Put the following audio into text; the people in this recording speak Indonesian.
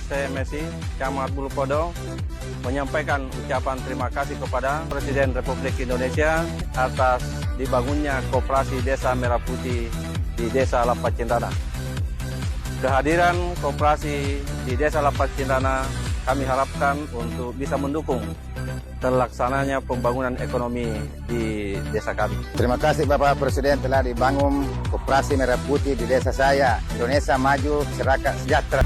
STMSI Camat Bulu Podong menyampaikan ucapan terima kasih kepada Presiden Republik Indonesia atas dibangunnya Koperasi Desa Merah Putih di Desa Lapat Cendana. Kehadiran koperasi di Desa Lapat Cendana kami harapkan untuk bisa mendukung terlaksananya pembangunan ekonomi di desa kami. Terima kasih Bapak Presiden telah dibangun Koperasi Merah Putih di desa saya. Indonesia maju, masyarakat sejahtera.